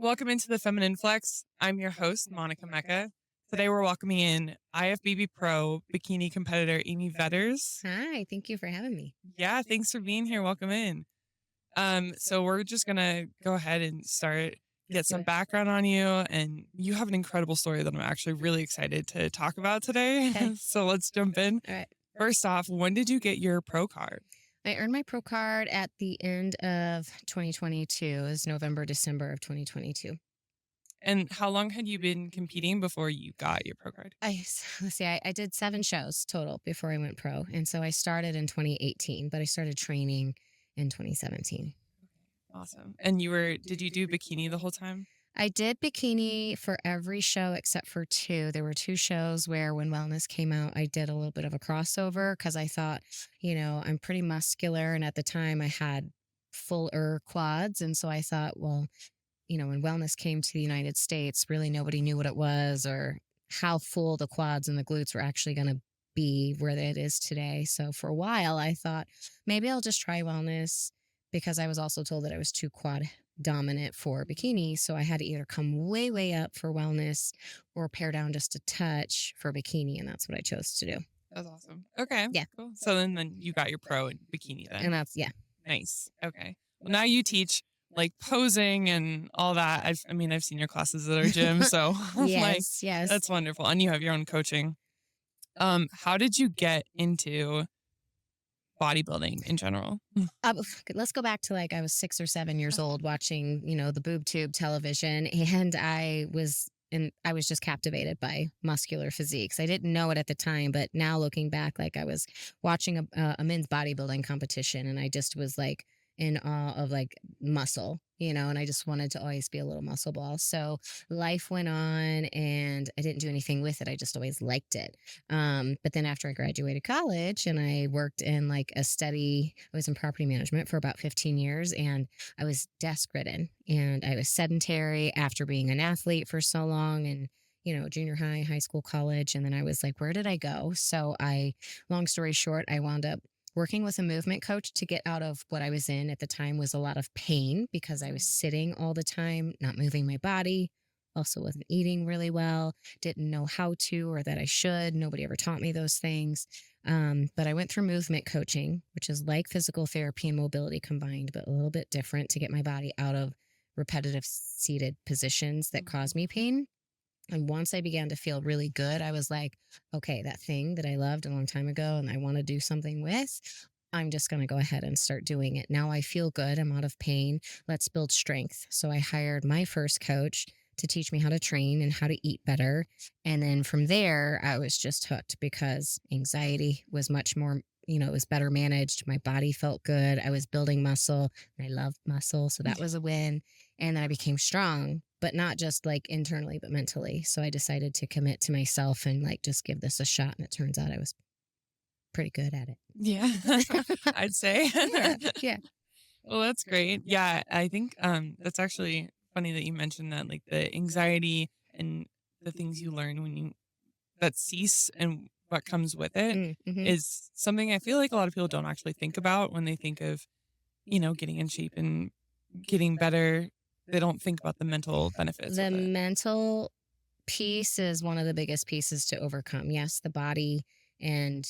Welcome into the Feminine Flex. I'm your host, Monica Mecca. Today we're welcoming in IFBB Pro bikini competitor Amy Vetters. Hi, thank you for having me. Yeah, thanks for being here. Welcome in. So we're just gonna go ahead and get some background on you, and you have an incredible story that I'm actually really excited to talk about today. Okay. So let's jump in. All right. First off, when did you get your pro card? I earned my pro card at the end of 2022. It was November, December of 2022. And how long had you been competing before you got your pro card? Let's see, I did 7 shows total before I went pro. And so I started in 2018, but I started training in 2017. Awesome. And did you do bikini the whole time? I did bikini for every show except for 2. There were 2 shows where when Wellness came out, I did a little bit of a crossover because I thought, I'm pretty muscular. And at the time I had fuller quads. And so I thought, well, when Wellness came to the United States, really nobody knew what it was or how full the quads and the glutes were actually going to be where it is today. So for a while, I thought maybe I'll just try Wellness because I was also told that I was too quad dominant for bikini. So I had to either come way, way up for Wellness or pare down just a touch for bikini. And that's what I chose to do. That's awesome. Okay. Yeah. Cool. So then you got your pro in bikini then. And that's, yeah. Nice. Okay. Well, now you teach like posing and all that. I've seen your classes at our gym. So Yes, yes. that's wonderful. And you have your own coaching. How did you get into bodybuilding in general? Let's go back to I was 6 or 7 years old watching, the boob tube television. And I was just captivated by muscular physiques. I didn't know it at the time, but now looking back, I was watching a men's bodybuilding competition and I just was in awe of muscle, and I just wanted to always be a little muscle ball. So life went on and I didn't do anything with it. I just always liked it. But then after I graduated college and I worked in I was in property management for about 15 years and I was desk ridden and I was sedentary after being an athlete for so long and junior high school, college. And then I was like, where did I go? So long story short, I wound up working with a movement coach to get out of what I was in at the time was a lot of pain because I was sitting all the time, not moving my body. Also wasn't eating really well, didn't know how to or that I should. Nobody ever taught me those things. But I went through movement coaching, which is like physical therapy and mobility combined, but a little bit different to get my body out of repetitive seated positions that cause me pain. And once I began to feel really good, I was like, okay, that thing that I loved a long time ago and I want to do something with, I'm just going to go ahead and start doing it. Now I feel good. I'm out of pain. Let's build strength. So I hired my first coach to teach me how to train and how to eat better. And then from there, I was just hooked because anxiety was much more, it was better managed. My body felt good. I was building muscle and I loved muscle. So that was a win. And then I became strong, but not just internally, but mentally. So I decided to commit to myself and just give this a shot. And it turns out I was pretty good at it. Yeah, I'd say. Yeah. Well, that's great. Yeah, I think that's actually funny that you mentioned that, the anxiety and the things you learn that cease and what comes with it is something I feel like a lot of people don't actually think about when they think of, getting in shape and getting better. They don't think about the mental benefits. The mental piece is one of the biggest pieces to overcome. Yes, the body and,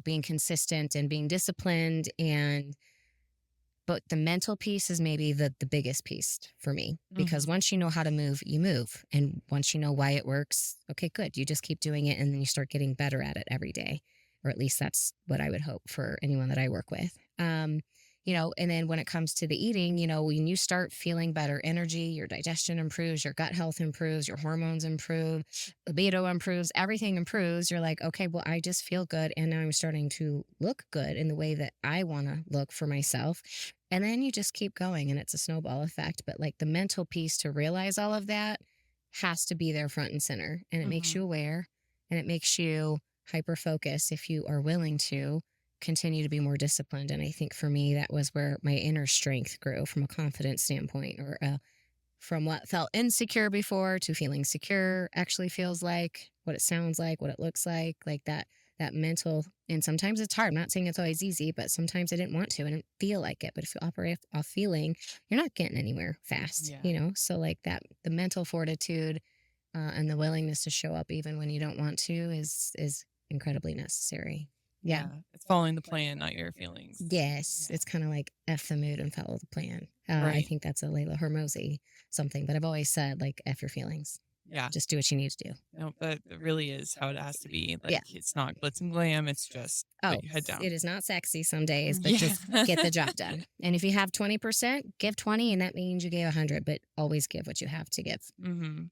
being consistent and being disciplined but the mental piece is maybe the biggest piece for me because once you know how to move, you move. And once you know why it works, okay, good. You just keep doing it and then you start getting better at it every day. Or at least that's what I would hope for anyone that I work with. And then when it comes to the eating, when you start feeling better energy, your digestion improves, your gut health improves, your hormones improve, libido improves, everything improves. You're like, okay, well, I just feel good. And now I'm starting to look good in the way that I want to look for myself. And then you just keep going and it's a snowball effect. But the mental piece to realize all of that has to be there front and center. And it makes you aware and it makes you hyper focus if you are willing to continue to be more disciplined. And I think for me, that was where my inner strength grew from a confidence standpoint or from what felt insecure before to feeling secure actually feels like, what it sounds like, what it looks like that that mental, and sometimes it's hard. I'm not saying it's always easy, but sometimes I didn't want to. I didn't feel like it. But if you operate off feeling, you're not getting anywhere fast, Yeah. you know? So like that, the mental fortitude and the willingness to show up even when you don't want to is incredibly necessary. Yeah. Yeah. It's following the plan, not your feelings. Yes. Yeah. It's kind of like F the mood and follow the plan. I Right. think that's a Layla Hormozy something, but I've always said like F your feelings. Yeah. Just do what you need to do. No, but it really is how it has to be. Like, Yeah. it's not glitz and glam. It's just Oh, put your head down. it is not sexy some days, but Yeah. just get the job done. And if you have 20%, give 20, and that means you gave 100, but always give what you have to give.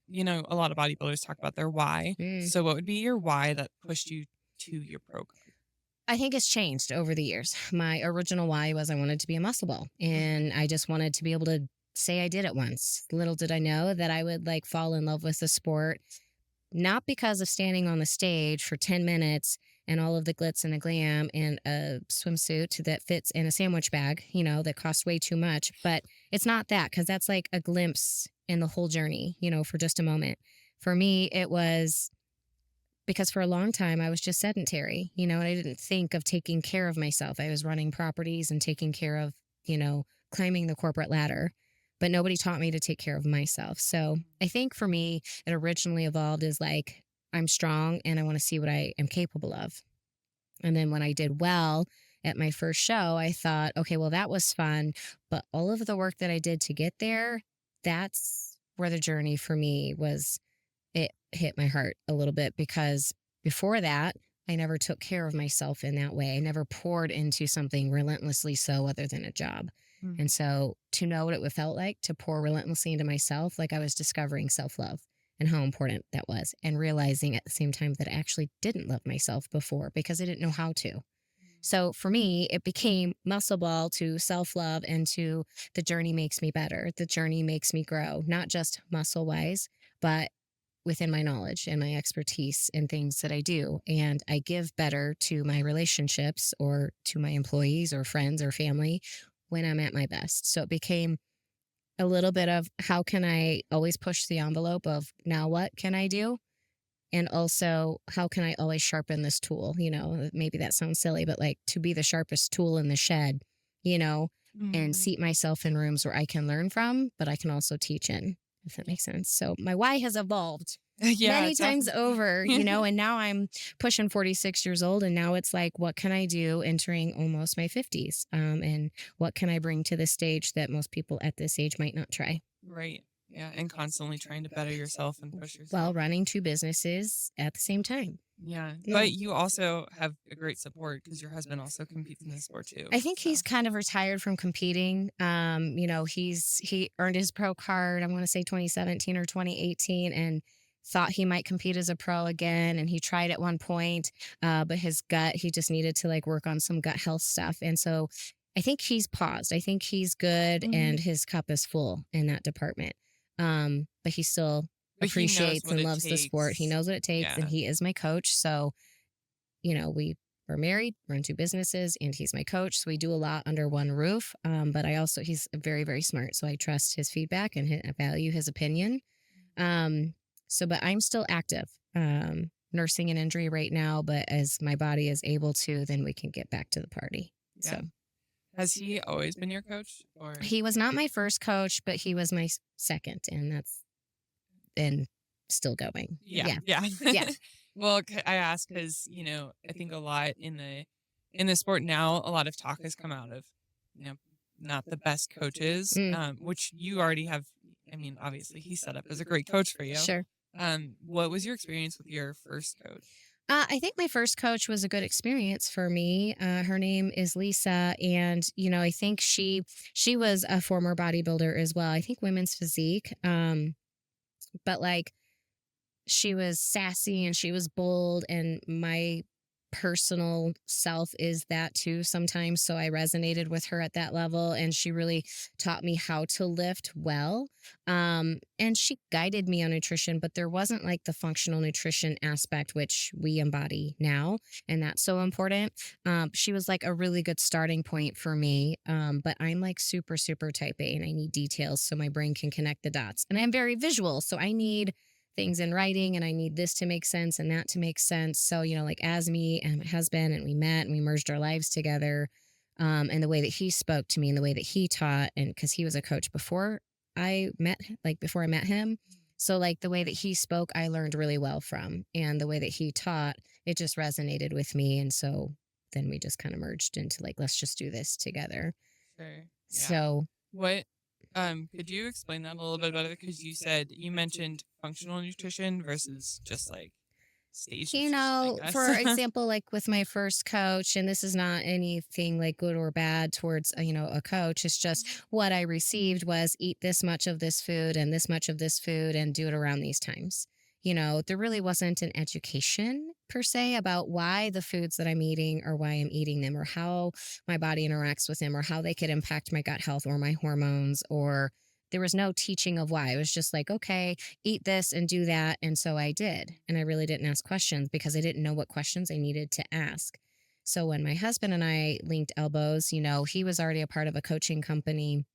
You know, a lot of bodybuilders talk about their why. Mm. So what would be your why that pushed you to your pro card? I think it's changed over the years. My original why was I wanted to be a muscle ball, and I just wanted to be able to say I did it once. Little did I know that I would like fall in love with the sport, not because of standing on the stage for 10 minutes and all of the glitz and the glam and a swimsuit that fits in a sandwich bag, you know, that costs way too much. But it's not that, because that's like a glimpse in the whole journey, you know, for just a moment. For me, it was because for a long time I was just sedentary, you know, and I didn't think of taking care of myself. I was running properties and taking care of, you know, climbing the corporate ladder, but nobody taught me to take care of myself. So I think for me, it originally evolved as like, I'm strong and I want to see what I am capable of. And then when I did well at my first show, I thought, okay, well, that was fun. But all of the work that I did to get there, that's where the journey for me was. It hit my heart a little bit, because before that, I never took care of myself in that way. I never poured into something relentlessly so other than a job. Mhm. And so to know what it felt like to pour relentlessly into myself, like I was discovering self-love and how important that was, and realizing at the same time that I actually didn't love myself before because I didn't know how to. So for me, it became muscle ball to self-love and to the journey makes me better. The journey makes me grow, not just muscle wise, but within my knowledge and my expertise in things that I do. And I give better to my relationships or to my employees or friends or family when I'm at my best. So it became a little bit of how can I always push the envelope of now what can I do? And also, how can I always sharpen this tool? You know, maybe that sounds silly, but like to be the sharpest tool in the shed, you know, and Mhm. seat myself in rooms where I can learn from, but I can also teach in, if that makes sense. So my why has evolved Yeah, many times over, you know, and now I'm pushing 46 years old. And now it's like, what can I do entering almost my 50s? And what can I bring to the stage that most people at this age might not try? Right. Yeah, and constantly trying to better yourself and push While yourself. running two businesses at the same time. Yeah, Yeah. but you also have a great support because your husband also competes in the sport too. I think So, he's kind of retired from competing. You know, he earned his pro card, I want to say 2017 or 2018, and thought he might compete as a pro again. And he tried at one point, but his gut, he just needed to like work on some gut health stuff. And so I think he's paused. I think he's good Mhm. and his cup is full in that department. But he still But he knows appreciates what and it loves the sport. He takes. knows what it takes, and Yeah. he is my coach. So you know, we're married, run two businesses, and he's my coach. So we do a lot under one roof. But he's very, very smart. So I trust his feedback and I value his opinion. But I'm still active, nursing an injury right now. But as my body is able to, then we can get back to the party. Yeah. So Has he always been your coach or? he was not my first coach, but he was my second. And still going. Yeah. Yeah. Yeah. Yeah. Well, I ask because I think a lot in the sport now, a lot of talk has come out of you know not the best coaches, Mm, which you already have. I mean, obviously, he's set up as a great coach for you. sure. What was your experience with your first coach? I think my first coach was a good experience for me. Her name is Lisa, and you know, I think she was a former bodybuilder as well. I think women's physique, but like she was sassy and she was bold, and my personal self is that too sometimes. So I resonated with her at that level, and she really taught me how to lift well. And she guided me on nutrition, but there wasn't like the functional nutrition aspect, which we embody now. And that's so important. She was like a really good starting point for me. But I'm like super, super type A, and I need details so my brain can connect the dots. And I'm very visual. So I need things in writing and I need this to make sense and that to make sense. So, like as me and my husband and we met and we merged our lives together, and the way that he spoke to me and the way that he taught, and because he was a coach before I met him. So, like the way that he spoke, I learned really well from. And the way that he taught, it just resonated with me. And so then we just kind of merged into like, let's just do this together. Sure. Yeah. So, What could you explain that a little bit better? Because you mentioned functional nutrition versus just like stage nutrition, I for guess. example, like with my first coach, and this is not anything like good or bad towards, a coach, it's just what I received was eat this much of this food and this much of this food and do it around these times. There really wasn't an education per se about why the foods that I'm eating or why I'm eating them or how my body interacts with them or how they could impact my gut health or my hormones, or there was no teaching of why. It was just like, okay, eat this and do that. And so I did. And I really didn't ask questions because I didn't know what questions I needed to ask. So when my husband and I linked elbows, he was already a part of a coaching company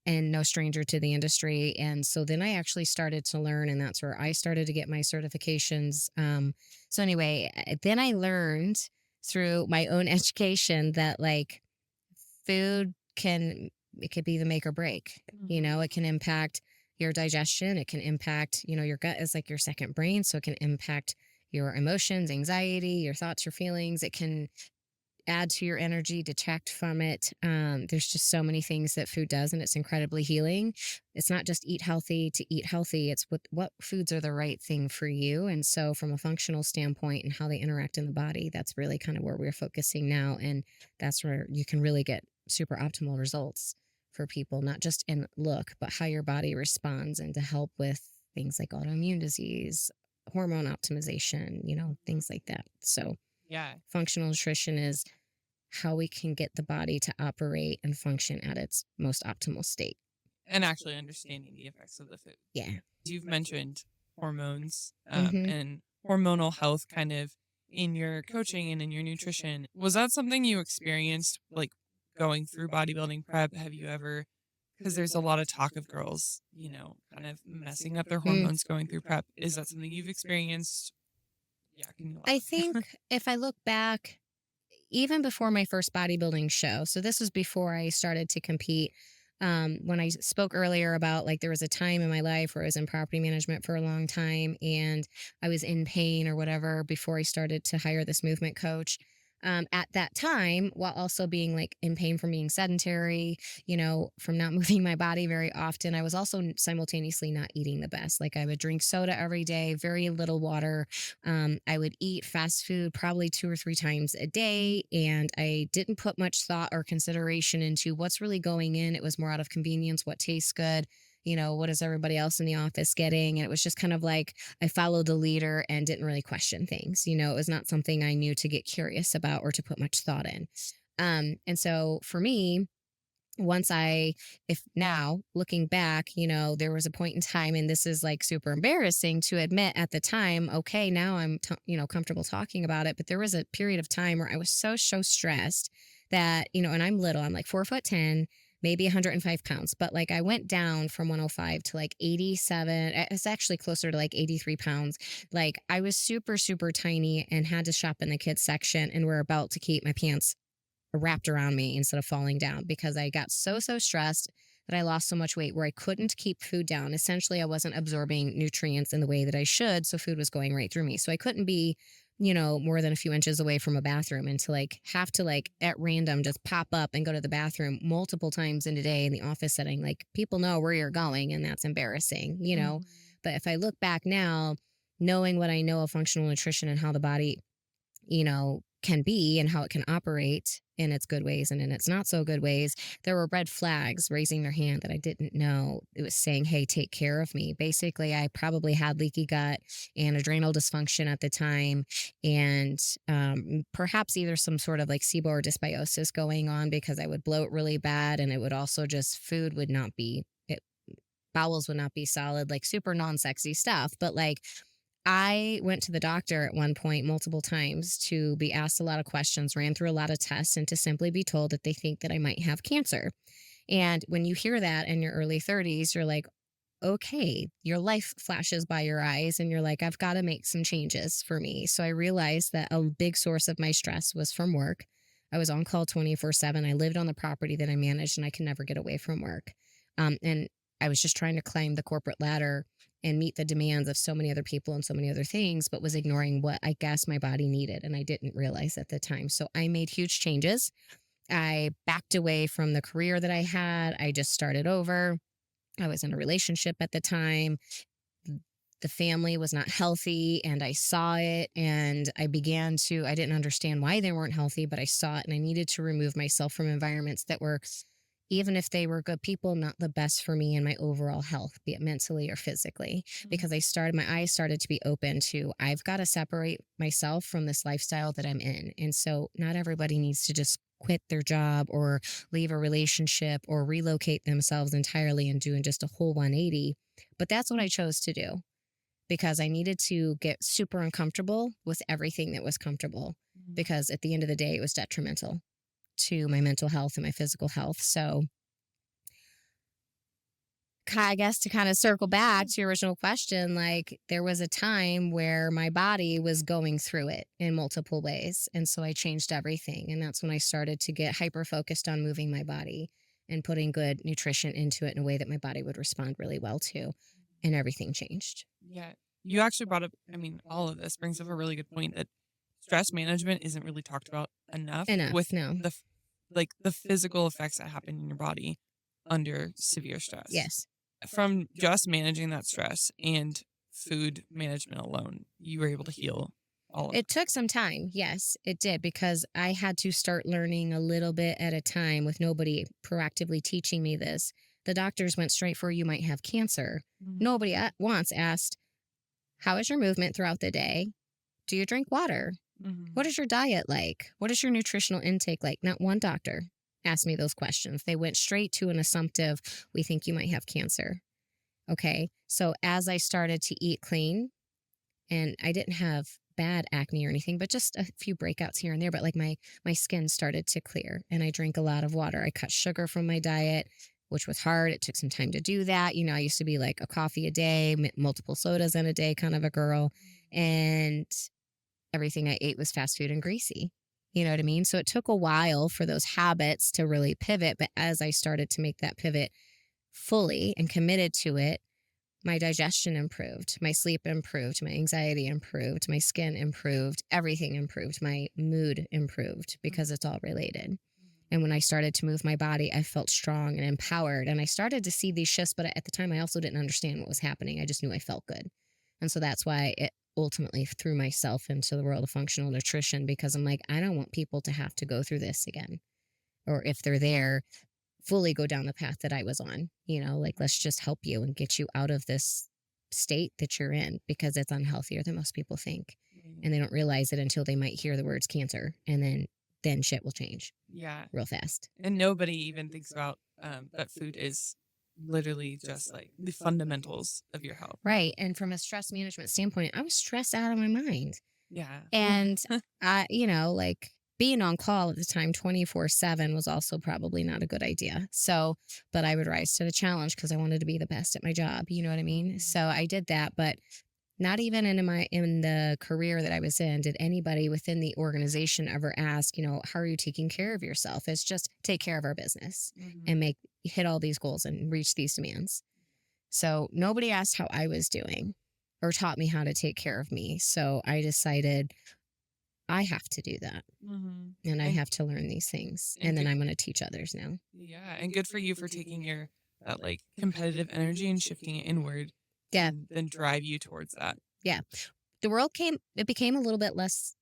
and no stranger to the industry. And so then I actually started to learn, and that's where I started to get my certifications. So anyway, then I learned through my own education that like food it could be the make or break. It can impact your digestion. It can impact, your gut is like your second brain. So it can impact your emotions, anxiety, your thoughts, your feelings. It can add to your energy, detract from it. There's just so many things that food does, and it's incredibly healing. It's not just eat healthy to eat healthy. It's what foods are the right thing for you. And so, from a functional standpoint and how they interact in the body, that's really kind of where we're focusing now. And that's where you can really get super optimal results for people, not just in look, but how your body responds, and to help with things like autoimmune disease, hormone optimization, things like that. So, Yeah. functional nutrition is how we can get the body to operate and function at its most optimal state. And actually understanding the effects of the food. Yeah. You've mentioned hormones Hmm. and hormonal health kind of in your coaching and in your nutrition. Was that something you experienced like going through bodybuilding prep? Have you ever, because there's a lot of talk of girls, kind of messing up their Mm. hormones going through prep. Is that something you've experienced? Yeah, can you I elaborate? think if I look back, even before my first bodybuilding show, so this was before I started to compete. When I spoke earlier about like there was a time in my life where I was in property management for a long time and I was in pain or whatever before I started to hire this movement coach. At that time, while also being like in pain from being sedentary, from not moving my body very often, I was also simultaneously not eating the best. Like I would drink soda every day, very little water. I would eat fast food probably 2 or 3 times a day, and I didn't put much thought or consideration into what's really going in. It was more out of convenience, what tastes good. What is everybody else in the office getting? And it was just kind of like I followed the leader and didn't really question things. It was not something I knew to get curious about or to put much thought in. And so for me, if now looking back, there was a point in time, and this is like super embarrassing to admit at the time, okay, now I'm, comfortable talking about it. But there was a period of time where I was so stressed that, and I'm little, I'm like 4'10", maybe 105 pounds, but like I went down from 105 to like 87. It's actually closer to like 83 pounds. Like I was super tiny and had to shop in the kids section and were about to keep my pants wrapped around me instead of falling down because I got so stressed that I lost so much weight where I couldn't keep food down. Essentially, I wasn't absorbing nutrients in the way that I should. So food was going right through me. So I couldn't be, more than a few inches away from a bathroom and to like have to like at random just pop up and go to the bathroom multiple times in a day in the office setting. Like people know where you're going and that's embarrassing. But if I look back now, knowing what I know of functional nutrition and how the body can be and how it can operate in its good ways and in its not so good ways, there were red flags raising their hand that I didn't know. It was saying, hey, take care of me. Basically, I probably had leaky gut and adrenal dysfunction at the time, and perhaps either some sort of like SIBO or dysbiosis going on because I would bloat really bad, and it would also just food would not be, bowels would not be solid, like super non sexy stuff. But like, I went to the doctor at one point multiple times to be asked a lot of questions, ran through a lot of tests, and to simply be told that they think that I might have cancer. And when you hear that in your early 30s, you're like, okay, your life flashes by your eyes and you're like, I've got to make some changes for me. So I realized that a big source of my stress was from work. I was on call 24/7. I lived on the property that I managed and I could never get away from work. And I was just trying to climb the corporate ladder and meet the demands of so many other people and so many other things, but was ignoring what I guess my body needed. And I didn't realize at the time. So I made huge changes. I backed away from the career that I had. I just started over. I was in a relationship at the time. The family was not healthy and I saw it and I didn't understand why they weren't healthy, but I saw it and I needed to remove myself from environments that were, even if they were good people, not the best for me and my overall health, be it mentally or physically. Because my eyes started to be open to, I've got to separate myself from this lifestyle that I'm in. And so not everybody needs to just quit their job or leave a relationship or relocate themselves entirely and doing just a whole 180. But that's what I chose to do because I needed to get super uncomfortable with everything that was comfortable Mhm. because at the end of the day, it was detrimental to my mental health and my physical health. So, I guess to kind of circle back to your original question, like there was a time where my body was going through it in multiple ways. And so I changed everything. And that's when I started to get hyper focused on moving my body and putting good nutrition into it in a way that my body would respond really well to. And everything changed. Yeah. You actually brought up, I mean, all of this brings up a really good point that stress management isn't really talked about enough Enough. with No. like the physical effects that happen in your body under severe stress. Yes. From just managing that stress and food management alone, you were able to heal all of It took some time. Yes, it did because I had to start learning a little bit at a time with nobody proactively teaching me this. The doctors went straight for you might have cancer. that. Nobody once asked, how is your movement throughout the day? Do you drink water? What Mhm. is your diet like? What is your nutritional intake like? Not one doctor asked me those questions. They went straight to an assumptive, we think you might have cancer. Okay. So as I started to eat clean, and I didn't have bad acne or anything, but just a few breakouts here and there. But like my skin started to clear, and I drink a lot of water. I cut sugar from my diet, which was hard. It took some time to do that. You know, I used to be like a coffee a day, multiple sodas in a day kind of a girl, and everything I ate was fast food and greasy. You know what I mean? So it took a while for those habits to really pivot. But as I started to make that pivot fully and committed to it, my digestion improved, my sleep improved, my anxiety improved, my skin improved, everything improved, my mood improved because it's all related. And when I started to move my body, I felt strong and empowered. And I started to see these shifts, but at the time, I also didn't understand what was happening. I just knew I felt good. And so that's why it ultimately threw myself into the world of functional nutrition because I'm like, I don't want people to have to go through this again. Or if they're there, fully go down the path that I was on. You know, like let's just help you and get you out of this state that you're in because it's unhealthier than most people think. Right. And they don't realize it until they might hear the words cancer and then shit will change Yeah. real fast. And nobody even thinks about that food is literally just like the fundamentals of your health. Right. And from a stress management standpoint, I was stressed out of my mind. Yeah. And like being on call at the time 24/7 was also probably not a good idea. So, but I would rise to the challenge because I wanted to be the best at my job. You know what I mean? Mhm. So I did that, but not even in the career that I was in did anybody within the organization ever ask, how are you taking care of yourself? It's just take care of our business Mhm. and hit all these goals and reach these demands. So nobody asked how I was doing or taught me how to take care of me. So I decided I have to do that Mhm. and I And have to learn these things. and And then good, I'm going to teach others now. yeah, and good for you for taking your that like competitive energy and shifting it inward Yeah. to then drive you towards that. Yeah. It became a little bit less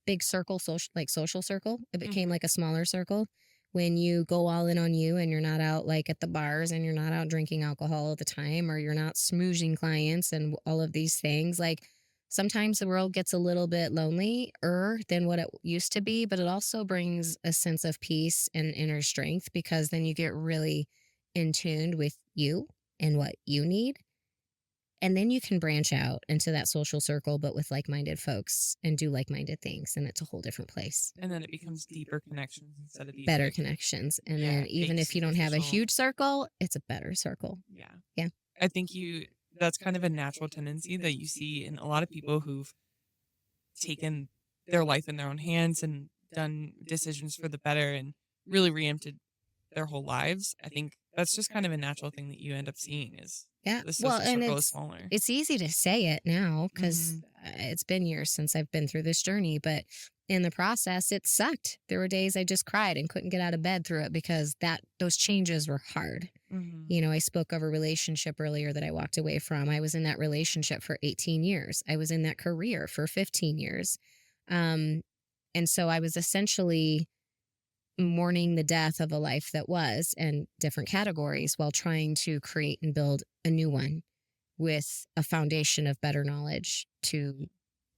big circle, social circle. It became Mhm. like a smaller circle when you go all in on you and you're not out like at the bars and you're not out drinking alcohol all the time or you're not smoozing clients and all of these things. Like sometimes the world gets a little bit lonelier than what it used to be, but it also brings a sense of peace and inner strength because then you get really in tuned with you and what you need, and then you can branch out into that social circle, but with like minded folks and do like minded things. And it's a whole different place. And then it becomes deeper connections instead of these Better like connections. And yeah, then even fake if you don't have a superficial. huge circle, it's a better circle. Yeah. Yeah. I think that's kind of a natural tendency that you see in a lot of people who've taken their life in their own hands and done decisions for the better and really reempted their whole lives. I think that's just kind of a natural thing that you end up seeing is Yeah. the Well, social and circle is smaller. it's easy to say it now because Mhm. it's been years since I've been through this journey, but in the process, it sucked. There were days I just cried and couldn't get out of bed through it because those changes were hard. Mhm. You know, I spoke of a relationship earlier that I walked away from. I was in that relationship for 18 years. I was in that career for 15 years. Um, and so I was essentially mourning the death of a life that was in different categories while trying to create and build a new one with a foundation of better knowledge to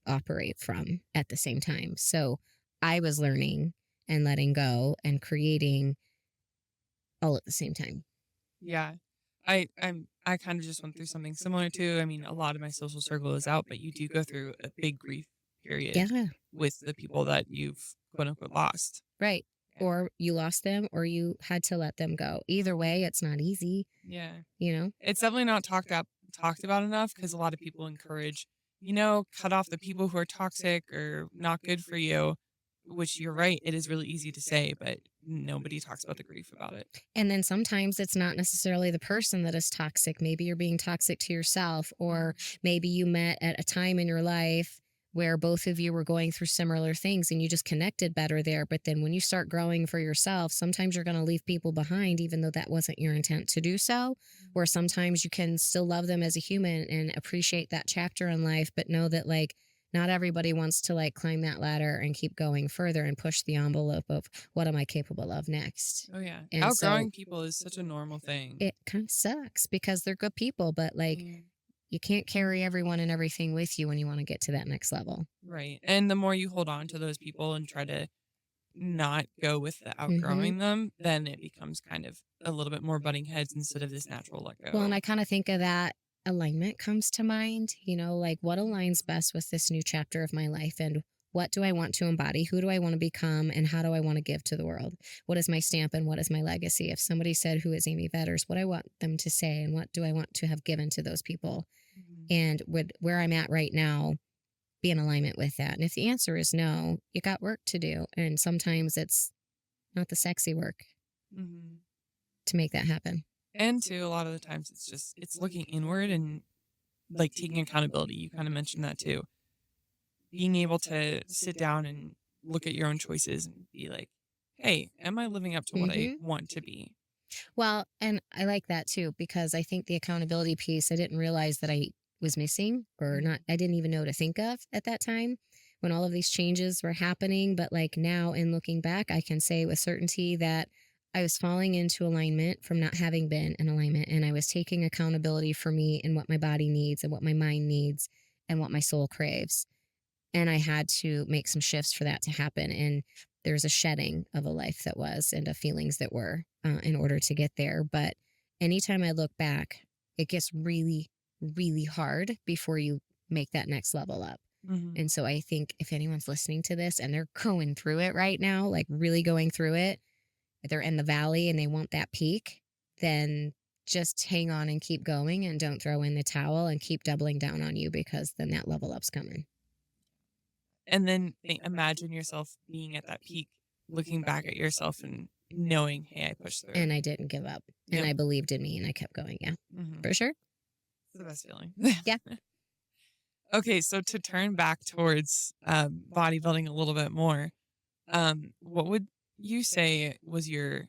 operate from at the same time. So I was learning and letting go and creating all at the same time. Yeah. I kind of just went through something similar too. I mean, a lot of my social circle is out, but you do go through a big grief period Yeah, with the people that you've quote unquote lost. right. Yeah. Or you lost them or you had to let them go. Either way, it's not easy, Yeah. you know? It's definitely not talked about enough because a lot of people encourage, cut off the people who are toxic or not good for you, which you're right, it is really easy to say, but nobody talks about the grief about it. And then sometimes it's not necessarily the person that is toxic. Maybe you're being toxic to yourself, or maybe you met at a time in your life where both of you were going through similar things and you just connected better there. But then when you start growing for yourself, sometimes you're going to leave people behind, even though that wasn't your intent to do so. Or sometimes you can still love them as a human and appreciate that chapter in life, but know that, like, not everybody wants to like climb that ladder and keep going further and push the envelope of what am I capable of next. Oh yeah. And so Outgrowing people is such a normal thing. it kind of sucks because they're good people, but like Yeah. you can't carry everyone and everything with you when you want to get to that next level. Right. And the more you hold on to those people and try to not go with the Hmm. outgrowing them, then it becomes kind of a little bit more butting heads instead of this natural let Well, and go. I kind of think of that alignment comes to mind, like what aligns best with this new chapter of my life and what do I want to embody? Who do I want to become? And how do I want to give to the world? What is my stamp and what is my legacy? If somebody said, who is Amy Vetters? What I want them to say and what do I want to have given to those people? Mhm. And would where I'm at right now be in alignment with that? And if the answer is no, you got work to do. And sometimes it's not the sexy work Mhm. to make that happen. And too, a lot of the times it's looking inward and like taking accountability. You kind of mentioned that too. Being able to sit down and look at your own choices and be like, "Hey, am I living up to what I Hmm. want to be?" Well, and I like that too, because I think the accountability piece, I didn't realize that I was missing or not. Mhm. I didn't even know to think of at that time when all of these changes were happening. But like now, in looking back, I can say with certainty that I was falling into alignment from not having been in alignment. And I was taking accountability for me and what my body needs and what my mind needs and what my soul craves. And I had to make some shifts for that to happen. And there's a shedding of a life that was and of feelings that were in order to get there. But anytime I look back, it gets really, really hard before you make that next level up. Mhm. And so I think if anyone's listening to this and they're going through it right now, like really going through it, they're in the valley and they want that peak, then just hang on and keep going and don't throw in the towel and keep doubling down on you because then that level up's coming. And then imagine yourself being at that peak, looking back at yourself and knowing, "Hey, I pushed through." And I didn't give up, and Yep. I believed in me, and I kept going, yeah, Mhm. for sure. It's the best feeling. Yeah. Okay, so to turn back towards, bodybuilding a little bit more, what would you say was your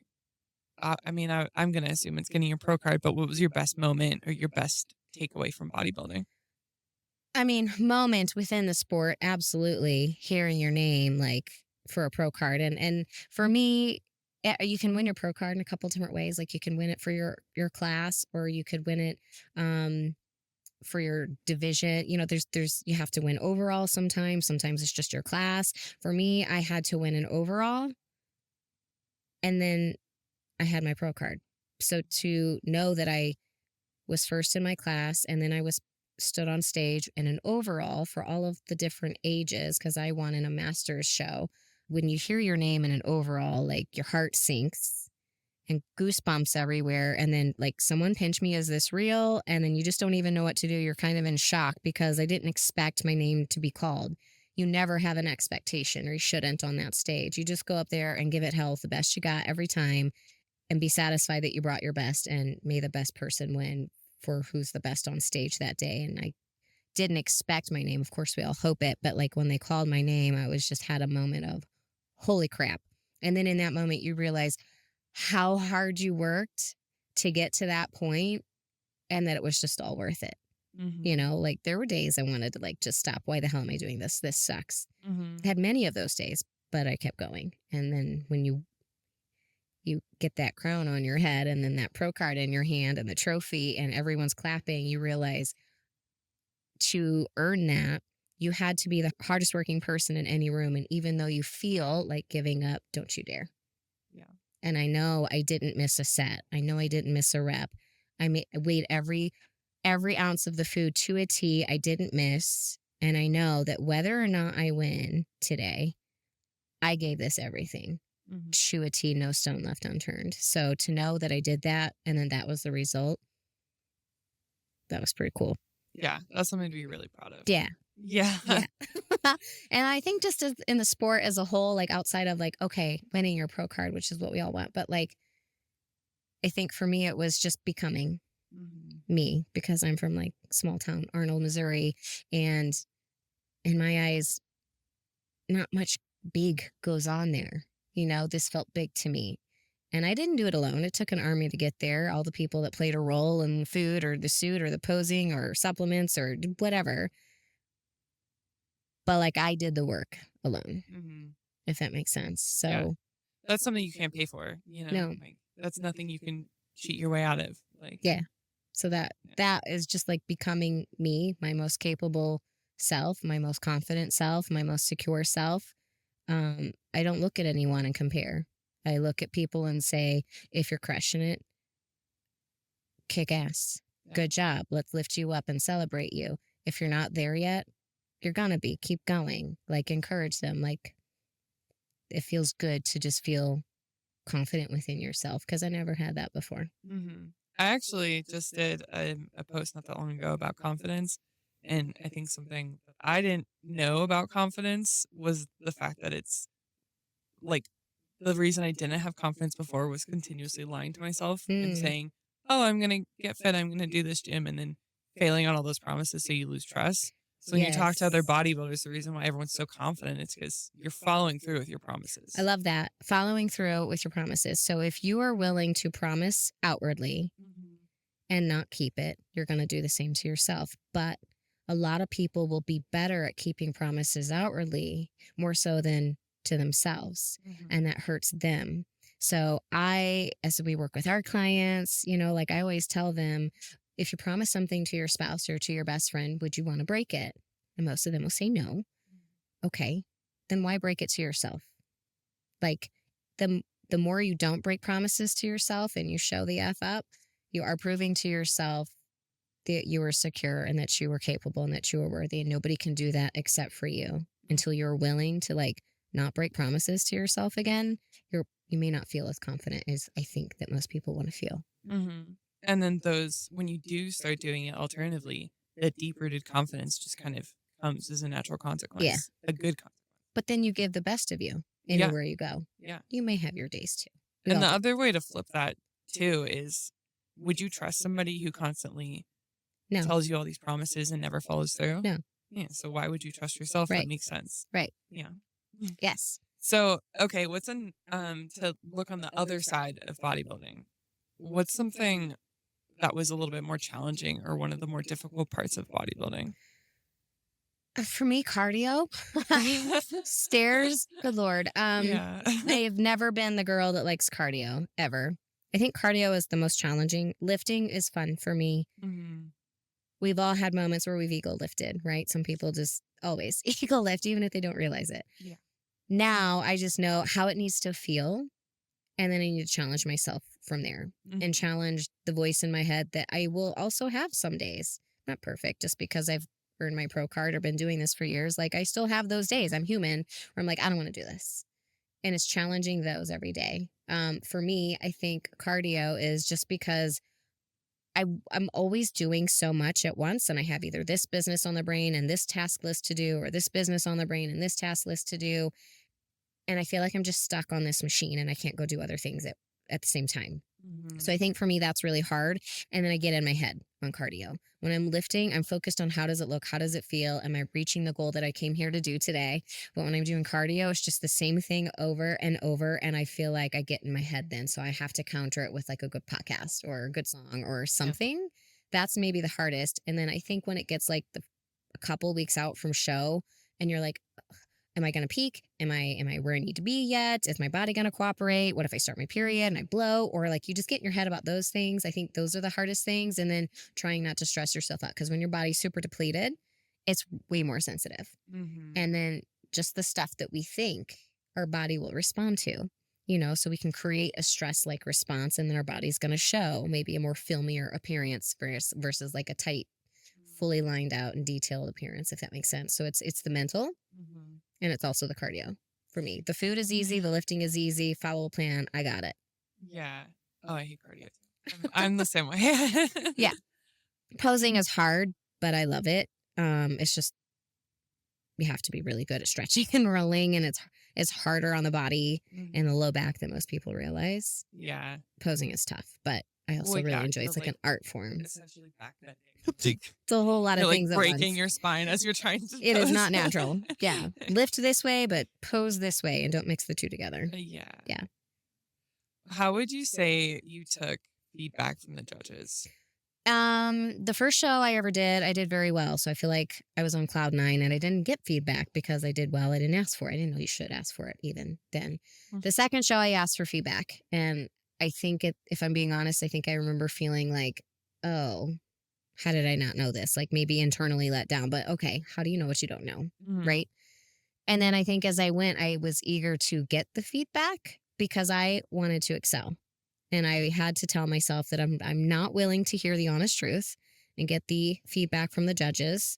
I mean, I'm gonna assume it's getting your pro card, but what was your best moment or your best takeaway from bodybuilding? I mean, moment within the sport, absolutely, hearing your name, like, for a pro card, and for me, you can win your pro card in a couple different ways, like, you can win it for your class, or you could win it, for your division. There's you have to win overall sometimes it's just your class. For me, I had to win an overall, and then I had my pro card. So to know that I was first in my class and then I was stood on stage in an overall for all of the different ages because I won in a master's show. When you hear your name in an overall, like your heart sinks and goosebumps everywhere. And then like someone pinched me. Is this real? And then you just don't even know what to do. You're kind of in shock because I didn't expect my name to be called. You never have an expectation, or you shouldn't on that stage. You just go up there and give it hell the best you got every time and be satisfied that you brought your best, and may the best person win for who's the best on stage that day. And I didn't expect my name. Of course, we all hope it. But like when they called my name, I was just had a moment of holy crap. And then in that moment, you realize how hard you worked to get to that point, and that it was just all worth it. You Mhm. know, like there were days I wanted to like just stop. Why the hell am I doing this? This sucks. I Mhm. had many of those days, but I kept going. And then when you get that crown on your head and then that pro card in your hand and the trophy and everyone's clapping, you realize to earn that, you had to be the hardest working person in any room. And even though you feel like giving up, don't you dare. Yeah. And I know I didn't miss a set. I know I didn't miss a rep. I weighed every ounce of the food to a T. I didn't miss. And I know that whether or not I win today, I gave this everything Mhm. to a T, no stone left unturned. So to know that I did that and then that was the result, that was pretty cool. Yeah, that's something to be really proud of. Yeah. Yeah. Yeah. And I think just as in the sport as a whole, like outside of like, okay, winning your pro card, which is what we all want. But like, I think for me, it was just becoming Mhm. me because I'm from like small town Arnold, Missouri. And in my eyes, not much big goes on there. You know, this felt big to me. And I didn't do it alone. It took an army to get there. All the people that played a role in the food or the suit or the posing or supplements or whatever. But like I did the work alone, Mhm. if that makes sense. Yeah. So, That's something you can't pay for, no, Like that's nothing you can cheat your way out of. Like, yeah. So yeah. that is just like becoming me, my most capable self, my most confident self, my most secure self. I don't look at anyone and compare. I look at people and say, if you're crushing it, kick ass. Yeah. Good job. Let's lift you up and celebrate you. If you're not there yet, you're gonna be. Keep going. Like encourage them. Like it feels good to just feel confident within yourself because I never had that before. Mhm. I actually just did a post not that long ago about confidence. And I think something that I didn't know about confidence was the fact that it's like the reason I didn't have confidence before was continuously lying to myself and Mm, saying, "Oh, I'm going to get fit. I'm going to do this gym," and then failing on all those promises, so you lose trust. So when you talk to other yes. bodybuilders, the reason why everyone's so confident is because you're following through with your I promises. love that. Following through with your promises. So if you are willing to promise outwardly Mhm. and not keep it, you're going to do the same to yourself. But a lot of people will be better at keeping promises outwardly more so than to themselves. Mhm. And that hurts them. So as we work with our clients, you know, like I always tell them, if you promise something to your spouse or to your best friend, would you want to break it? And most of them will say no. Okay. Then why break it to yourself? Like the more you don't break promises to yourself and you show the F up, you are proving to yourself that you were secure and that you were capable and that you were worthy. And nobody can do that except for you until you're willing to like not break promises to yourself again. You may not feel as confident as I think that most people want to feel. Mhm. And then those when you do start doing it alternatively, the deep-rooted confidence just kind of comes as a natural Yeah. consequence, a good consequence. But then you give the best of you Yeah, anywhere you go. yeah. You may have your days too. We And all the do. other way to flip that too is, would you trust somebody who constantly No, tells you all these promises and never follows through? no. Yeah, so why would you trust yourself? That Right. makes sense. Right. Yeah. Yes. So, okay, what's an to look on the other side of bodybuilding? What's something that was a little bit more challenging or one of the more difficult parts of bodybuilding? For me, cardio, stairs, good Lord. Yeah. I've never been the girl that likes cardio ever. I think cardio is the most challenging. Lifting is fun for me. Mhm. We've all had moments where we've ego lifted, right? Some people just always ego lift, even if they don't realize it. Yeah. Now I just know how it needs to feel. And then I need to challenge myself from there and Mhm. challenge the voice in my head that I will also have some days. Not perfect just because I've earned my pro card or been doing this for years. Like I still have those days. I'm human where I'm like, I don't want to do this. And it's challenging those every day. For me, I think cardio is just because I'm always doing so much at once, and I have either this business on the brain and this task list to do, or this business on the brain and this task list to do. And I feel like I'm just stuck on this machine and I can't go do other things at the same time. Mhm. So I think for me, that's really hard. And then I get in my head on cardio. When I'm lifting, I'm focused on how does it look? How does it feel? Am I reaching the goal that I came here to do today? But when I'm doing cardio, it's just the same thing over and over. And I feel like I get in my head then. So I have to counter it with like a good podcast or a good song or Yeah. something. That's maybe the hardest. And then I think when it gets like a couple weeks out from show and you're like, am I going to peak? Am I where I need to be yet? Is my body going to cooperate? What if I start my period and I blow? Or like you just get in your head about those things. I think those are the hardest things. And then trying not to stress yourself out because when your body's super depleted, it's way more sensitive. Mhm. And then just the stuff that we think our body will respond to, so we can create a stress like response and then our body's going to show maybe a more filmier appearance versus like a tight, fully lined out and detailed appearance, if that makes sense. So it's the mental. Mhm. And it's also the cardio for me. The food is easy. The lifting is easy. Follow a plan. I got it. Yeah. Oh, I hate cardio too. I'm the same way. Yeah. Posing is hard, but I love it. It's just you have to be really good at stretching and rolling, and it's harder on the body and the Mhm. low back than most people realize. Yeah. Posing is tough, but I Well, also really yeah, enjoy it. you're It's like an like art form. essentially back bending. Like, It's a whole lot you're of like things at breaking once. your spine as you're trying to It is pose. not natural. Yeah. Lift this way, but pose this way, and don't mix the two together. Yeah. Yeah. How would you say you took feedback from the judges? The first show I ever did, I did very well. So I feel like I was on cloud nine and I didn't get feedback because I did well. I didn't ask for it. I didn't know you should ask for it even then. Mm. The second show I asked for feedback. And I think if I'm being honest, I think I remember feeling like, oh, how did I not know this? Like maybe internally let down, but okay, how do you know what you don't know? Mhm. Right. And then I think as I went, I was eager to get the feedback because I wanted to excel. And I had to tell myself that I'm not willing to hear the honest truth and get the feedback from the judges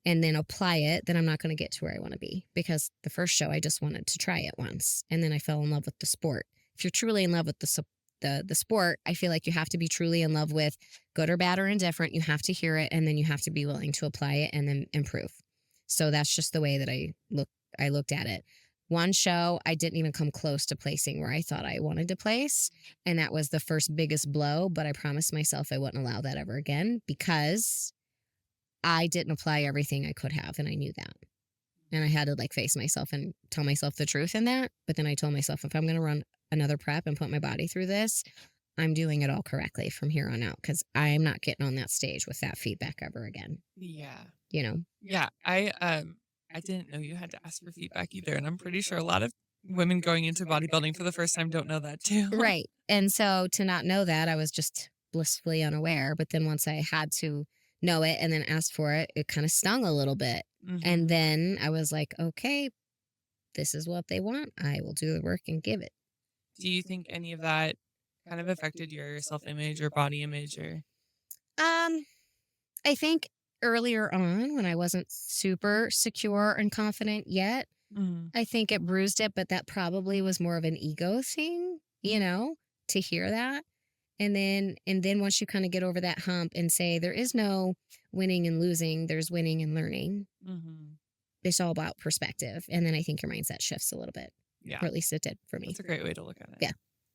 and then apply it, then I'm not going to get to where I want to be. Because the first show I just wanted to try it once and then I fell in love with the sport. If you're truly in love with the sport, I feel like you have to be truly in love with good or bad or indifferent. You have to hear it and then you have to be willing to apply it and then improve. So that's just the way that I looked at it. One show, I didn't even come close to placing where I thought I wanted to place. And that was the first biggest blow. But I promised myself I wouldn't allow that ever again because I didn't apply everything I could have. And I knew that. And I had to like face myself and tell myself the truth in that. But then I told myself if I'm going to run another prep and put my body through this, I'm doing it all correctly from here on out because I'm not getting on that stage with that feedback ever again. Yeah. You know? Yeah. I didn't know you had to ask for feedback either. And I'm pretty sure a lot of women going into bodybuilding for the first time don't know that too. Right. And so to not know that, I was just blissfully unaware. But then once I had to know it and then ask for it, it kind of stung a little bit. And Mhm. then I was like, okay, this is what they want. I will do the work and give it. Do you think any of that kind of affected your self image or body image or? Um, I think earlier on when I wasn't super secure and confident yet, Mhm. I think it bruised it, but that probably was more of an ego thing, to hear that. And then once you kind of get over that hump and say there is no winning and losing, there's winning and learning. Mhm. It's all about perspective. And then I think your mindset shifts a little bit. Yeah. Or at least it did for me. That's a great way to look at it. Yeah.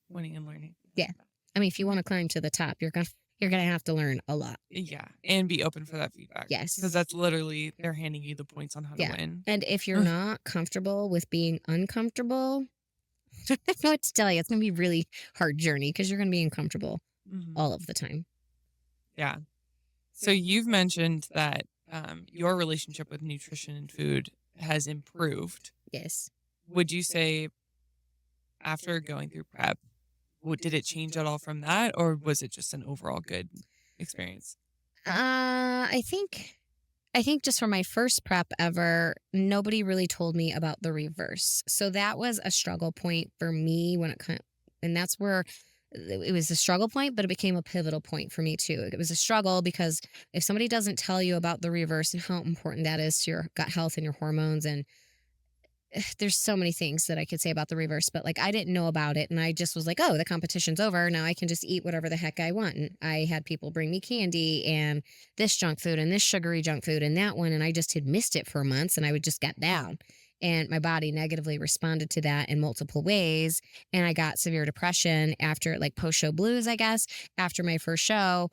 Winning and learning. I Yeah. like that. I mean, if you want to climb to the top, you're gonna have to learn a lot. Yeah. And be open for that feedback. Yes. Because that's literally, they're handing you the points on how to Yeah. win. And if you're not comfortable with being uncomfortable, I don't know what to tell you. It's gonna be a really hard journey because you're gonna be uncomfortable Mhm. all of the time. Yeah. So you've mentioned that your relationship with nutrition and food has improved. Yes. Would you say after going through prep, did it change at all from that, or was it just an overall good experience? I think just for my first prep ever, nobody really told me about the reverse. So that was a struggle point for me and that's where it was a struggle point, but it became a pivotal point for me too. It was a struggle because if somebody doesn't tell you about the reverse and how important that is to your gut health and your hormones and there's so many things that I could say about the reverse, but like I didn't know about it. And I just was like, oh, the competition's over. Now I can just eat whatever the heck I want. And I had people bring me candy and this junk food and this sugary junk food and that one. And I just had missed it for months and I would just get down. And my body negatively responded to that in multiple ways. And I got severe depression after, like, post show blues, I guess, after my first show,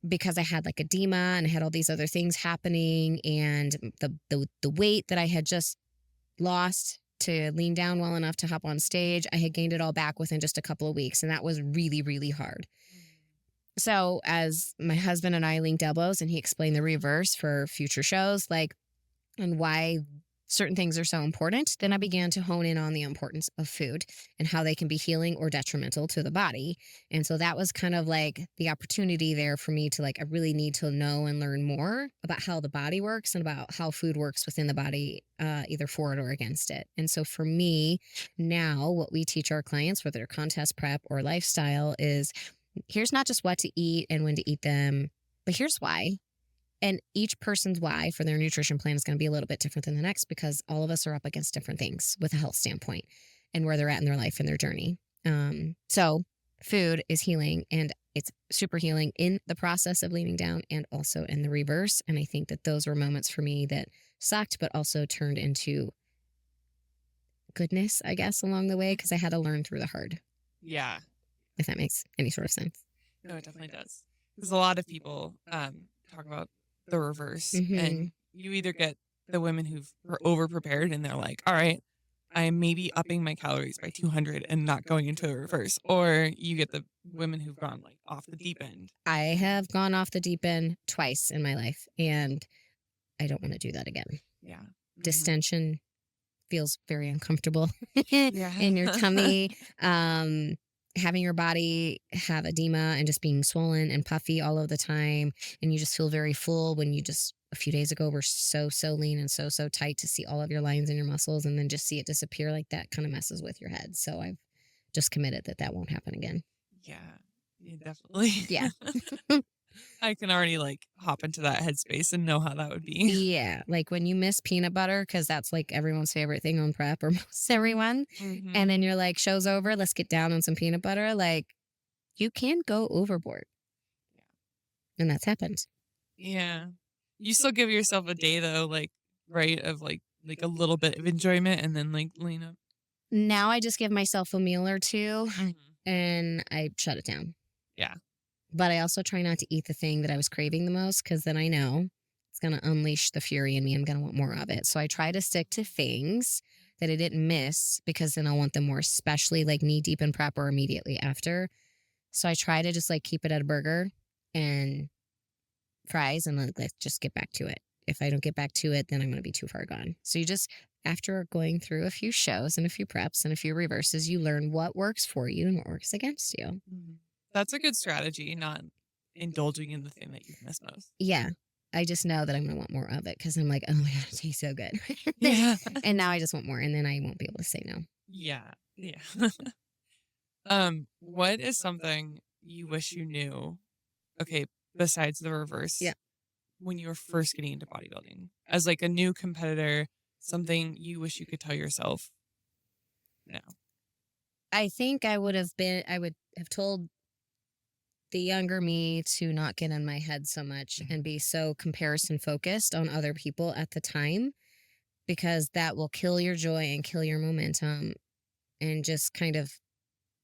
because I had like edema and I had all these other things happening. And the weight that I had just lost to lean down well enough to hop on stage, I had gained it all back within just a couple of weeks. And that was really, really hard. So as my husband and I linked elbows and he explained the reverse for future shows, like, and why certain things are so important, then I began to hone in on the importance of food and how they can be healing or detrimental to the body. And so that was kind of like the opportunity there for me to, like, I really need to know and learn more about how the body works and about how food works within the body, either for it or against it. And so for me now, what we teach our clients, whether they're contest prep or lifestyle, is here's not just what to eat and when to eat them, but here's why. And each person's why for their nutrition plan is going to be a little bit different than the next, because all of us are up against different things with a health standpoint and where they're at in their life and their journey. So food is healing, and it's super healing in the process of leaning down and also in the reverse. And I think that those were moments for me that sucked, but also turned into goodness, I guess, along the way, because I had to learn through the hard, Yeah. if that makes any sort of sense. No, it definitely does. Because a lot of people talk about the reverse, Mm-hmm. and you either get the women who've over prepared and they're like, all right, I'm maybe upping my calories by 200 and not going into a reverse, or you get the women who've gone like off the deep end. I have gone off the deep end twice in my life, and I don't want to do that again. Yeah. Distension feels very uncomfortable Yeah. in your tummy. Having your body have edema and just being swollen and puffy all of the time. And you just feel very full when you just a few days ago were so lean and so tight, to see all of your lines in your muscles and then just see it disappear like that kind of messes with your head. So I've just committed that that won't happen again. Yeah, definitely. Yeah. I can already like hop into that headspace and know how that would be. Yeah. Like when you miss peanut butter, because that's like everyone's favorite thing on prep, or most everyone. And then you're like, show's over, let's get down on some peanut butter. Like, you can go overboard. And that's happened. Yeah. You still give yourself a day though, like, right, of like a little bit of enjoyment and then like lean up. Now I just give myself a meal or two and I shut it down. Yeah. But I also try not to eat the thing that I was craving the most, because then I know it's going to unleash the fury in me. I'm going to want more of it. So I try to stick to things that I didn't miss, because then I'll want them more, especially like knee deep in prep or immediately after. So I try to just like keep it at a burger and fries and let's just get back to it. If I don't get back to it, then I'm going to be too far gone. So you just, after going through a few shows and a few preps and a few reverses, you learn what works for you and what works against you. That's a good strategy, not indulging in the thing that you've missed most. Yeah. I just know that I'm going to want more of it, because I'm like, oh my God, it tastes so good. Yeah. And now I just want more, and then I won't be able to say no. Yeah. What is something you wish you knew, okay, besides the reverse, when you were first getting into bodybuilding? As like a new competitor, something you wish you could tell yourself now? I think I would have told the younger me to not get in my head so much and be so comparison focused on other people at the time, because that will kill your joy and kill your momentum and just kind of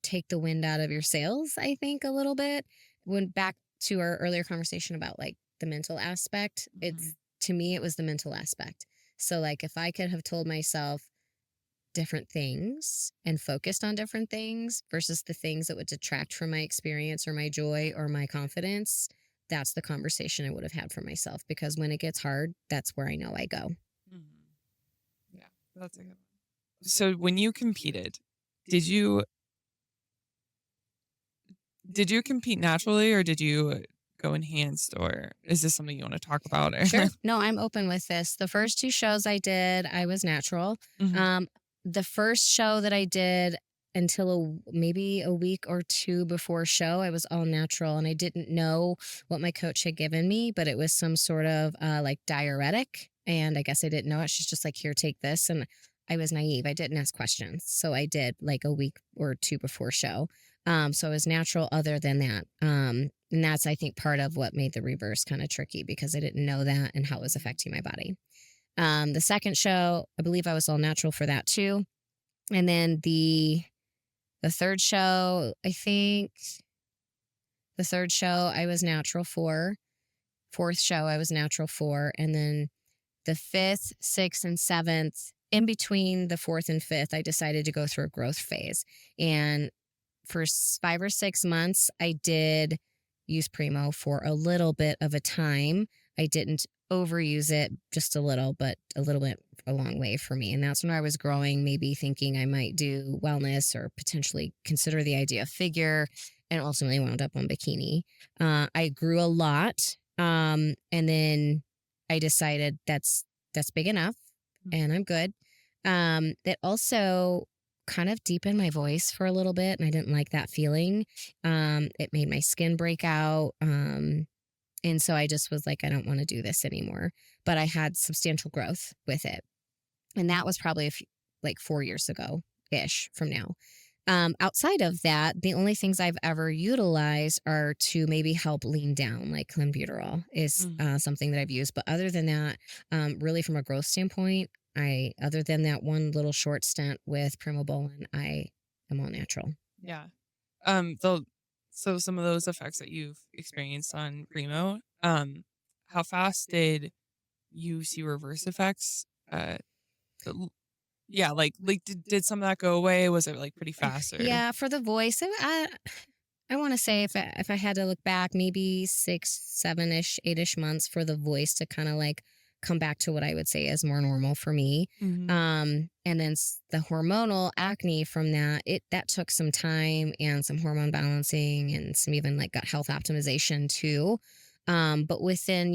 take the wind out of your sails, I think, a little bit. Went back to our earlier conversation about like the mental aspect. To me, it was the mental aspect. So like if I could have told myself different things and focused on different things versus the things that would detract from my experience or my joy or my confidence, that's the conversation I would have had for myself, because when it gets hard, that's where I know I go. Yeah, that's a good one. So when you competed, did you compete naturally, or did you go enhanced, or is this something you want to talk about? Sure. No, I'm open with this. The first two shows I did, I was natural. The first show that I did, until maybe a week or two before show, I was all natural, and I didn't know what my coach had given me, but it was some sort of like diuretic, and I guess I didn't know it. She's just like, here, take this, and I was naive. I didn't ask questions. So I did like a week or two before show. So I was natural other than that. And that's, I think, part of what made the reverse kind of tricky because I didn't know that and how it was Mhm. affecting my body. The second show, I believe I was all natural for that too. And then the third show, I think the third show I was natural for. Fourth show I was natural for. And then the fifth, sixth, and seventh, in between the fourth and fifth, I decided to go through a growth phase. And for 5 or 6 months, I did use Primo for a little bit of a time. I didn't overuse it, just a little, but a little bit a long way for me. And that's when I was growing, maybe thinking I might do wellness or potentially consider the idea of figure, and ultimately wound up on bikini. I grew a lot. And then I decided that's big enough Mhm. and I'm good. That also kind of deepened my voice for a little bit and I didn't like that feeling. It made my skin break out. And so I just was like, I don't want to do this anymore. But I had substantial growth with it. And that was probably like 4 years ago ish from now. Outside of that, the only things I've ever utilized are to maybe help lean down, like clenbuterol is Mhm. something that I've used. But other than that, really from a growth standpoint, other than that one little short stint with Primobolan, I am all natural. Yeah. The so some of those effects that you've experienced on Primo, how fast did you see reverse effects? The Yeah, like, did some of that go away? Was it, like, pretty fast or Yeah, for the voice, I want to say if I had to look back, maybe 6, 7 ish, 8 ish months for the voice to kind of like come back to what I would say is more normal for me. Mhm. And then the hormonal acne from that, that took some time and some hormone balancing and some even like gut health optimization too. But within,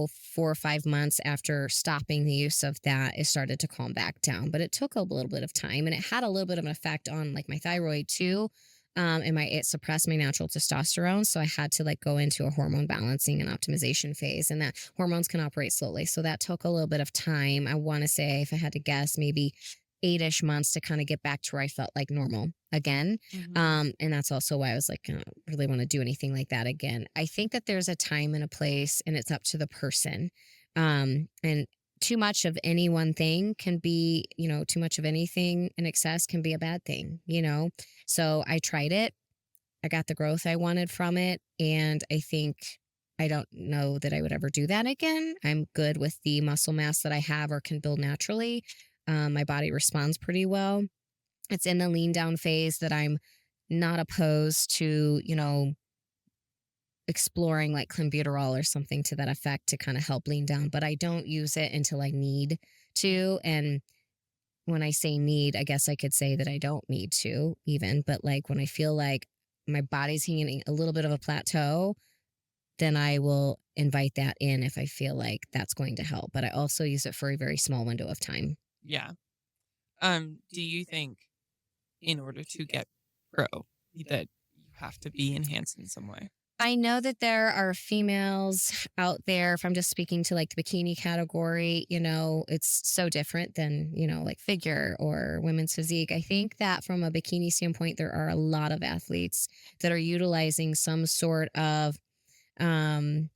4 or 5 months after stopping the use of that, it started to calm back down. But it took a little bit of time and it had a little bit of an effect on like my thyroid too. And it suppressed my natural testosterone. So I had to like go into a hormone balancing and optimization phase. And that hormones can operate slowly. So that took a little bit of time. I want to say, if I had to guess, maybe 8 ish months to kind of get back to where I felt like normal again. Mhm. And that's also why I was like, I don't really want to do anything like that again. I think that there's a time and a place, and it's up to the person. And too much of any one thing can be, too much of anything in excess can be a bad thing. So I tried it. I got the growth I wanted from it. And I think I don't know that I would ever do that again. I'm good with the muscle mass that I have or can build naturally. My body responds pretty well. It's in the lean down phase that I'm not opposed to, exploring like clenbuterol or something to that effect to kind of help lean down, but I don't use it until I need to. And when I say need, I guess I could say that I don't need to even, but like when I feel like my body's hitting a little bit of a plateau, then I will invite that in if I feel like that's going to help. But I also use it for a very small window of time. Yeah. Do you think in order to get pro that you have to be enhanced in some way? I know that there are females out there, if I'm just speaking to like the bikini category, it's so different than, like figure or women's physique. I think that from a bikini standpoint, there are a lot of athletes that are utilizing some sort of um,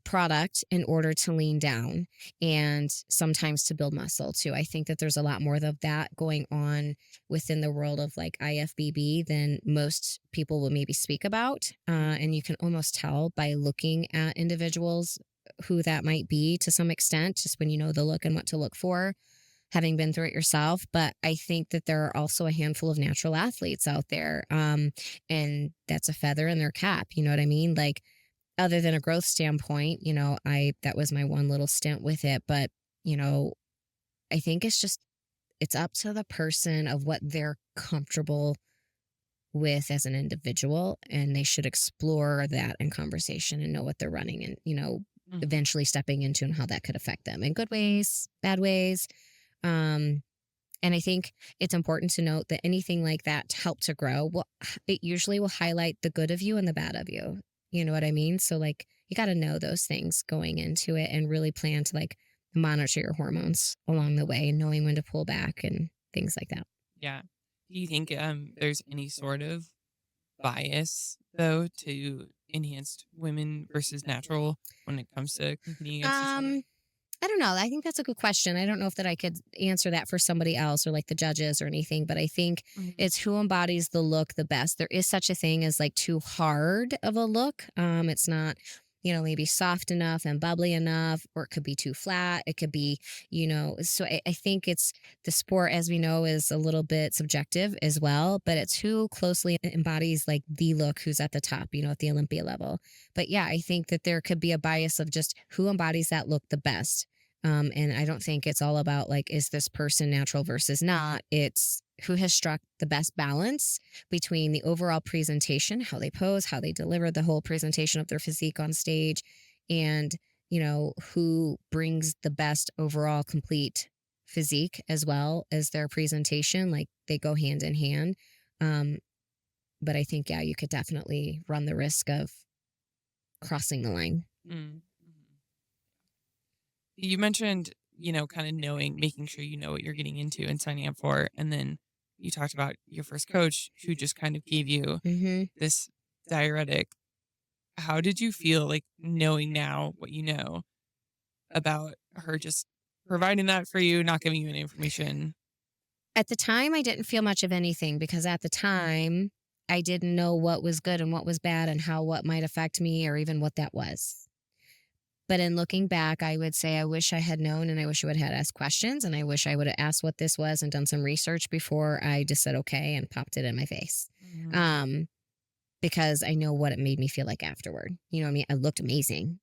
product in order to lean down and sometimes to build muscle too. I think that there's a lot more of that going on within the world of like IFBB than most people will maybe speak about. And you can almost tell by looking at individuals who that might be to some extent, just when you know the look and what to look for, having been through it yourself. But I think that there are also a handful of natural athletes out there. And that's a feather in their cap. You know what I mean? Like, other than a growth standpoint, that was my one little stint with it. But, you know, I think it's up to the person of what they're comfortable with as an individual. And they should explore that in conversation and know what they're running and, Mhm. eventually stepping into and how that could affect them in good ways, bad ways. Um, and I think it's important to note that anything like that to help to grow, well, it usually will highlight the good of you and the bad of you. You know what I mean? So like you got to know those things going into it and really plan to like monitor your hormones along the way, knowing when to pull back and things like that. Yeah. Do you think there's any sort of bias though to enhanced women versus natural when it comes to competing against each other? Um, I don't know. I think that's a good question. I don't know if that I could answer that for somebody else or like the judges or anything, but I think Mhm. it's who embodies the look the best. There is such a thing as like too hard of a look. It's not, maybe soft enough and bubbly enough, or it could be too flat. It could be, so I think it's the sport, as we know, is a little bit subjective as well, but it's who closely embodies like the look who's at the top, at the Olympia level. But yeah, I think that there could be a bias of just who embodies that look the best. And I don't think it's all about like, is this person natural versus not? It's who has struck the best balance between the overall presentation, how they pose, how they deliver the whole presentation of their physique on stage, and, who brings the best overall complete physique as well as their presentation. Like they go hand in hand. Um, but I think, yeah, you could definitely run the risk of crossing the line. Mm. You mentioned, kind of knowing, making sure you know what you're getting into and signing up for. And then you talked about your first coach who just kind of gave you Hmm. this diuretic. How did you feel like knowing now what you know about her just providing that for you, not giving you any information? At the time, I didn't feel much of anything because at the time, I didn't know what was good and what was bad and how what might affect me or even what that was. But in looking back, I would say I wish I had known and I wish I would have asked questions and I wish I would have asked what this was and done some research before I just said okay and popped it in my face. Mhm. Um, because I know what it made me feel like afterward. You know what I mean? I looked amazing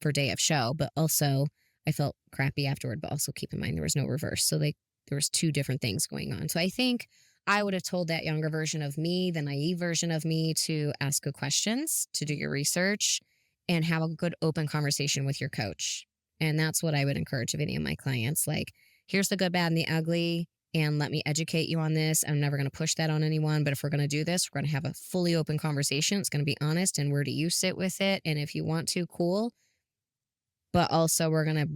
for day of show, but also I felt crappy afterward. But also keep in mind there was no reverse. So like there was two different things going on. So I think I would have told that younger version of me, the naive version of me, to ask good questions, to do your research, and have a good open conversation with your coach. And that's what I would encourage of any of my clients. Like, here's the good, bad, and the ugly. And let me educate you on this. I'm never going to push that on anyone. But if we're going to do this, we're going to have a fully open conversation. It's going to be honest. And where do you sit with it? And if you want to, cool. But also, we're going to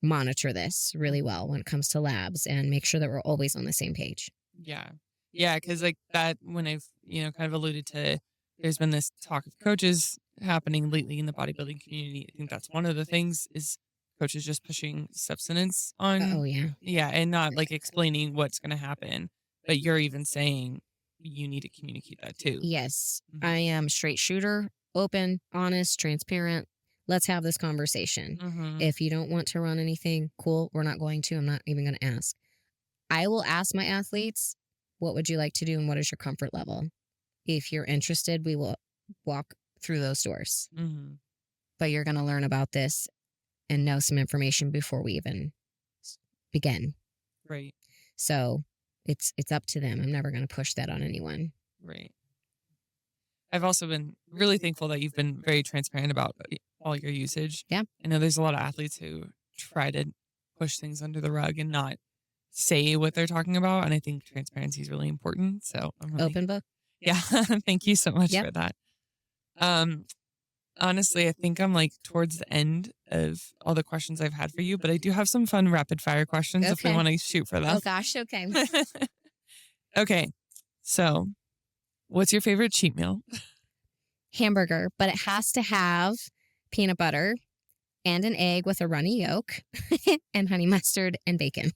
monitor this really well when it comes to labs and make sure that we're always on the same page. Yeah. Yeah. Cause like that, when I've, kind of alluded to, there's been this talk of coaches happening lately in the bodybuilding community. I think that's one of the things is coaches just pushing substance Oh, on, yeah. yeah, and not like explaining what's going to happen. But you're even saying you need to communicate that too. Yes. Hmm. I am straight shooter, open, honest, transparent. Let's have this conversation. Hmm. If you don't want to run anything, cool. We're not going to. I'm not even going to ask. I will ask my athletes, what would you like to do and what is your comfort level? If you're interested, we will walk through those doors. Hmm. But you're going to learn about this and know some information before we even begin. Right. So it's up to them. I'm never going to push that on anyone. Right. I've also been really thankful that you've been very transparent about all your usage. Yeah. I know there's a lot of athletes who try to push things under the rug and not say what they're talking about. And I think transparency is really important. So I'm really, Open book. yeah, thank you so much Yep. for that. Um, Honestly, I think I'm like towards the end of all the questions I've had for you, but I do have some fun rapid fire questions if we Okay. want to shoot for them. Oh gosh. Okay. Okay. So, what's your favorite cheat meal? Hamburger, but it has to have peanut butter and an egg with a runny yolk and honey mustard and bacon.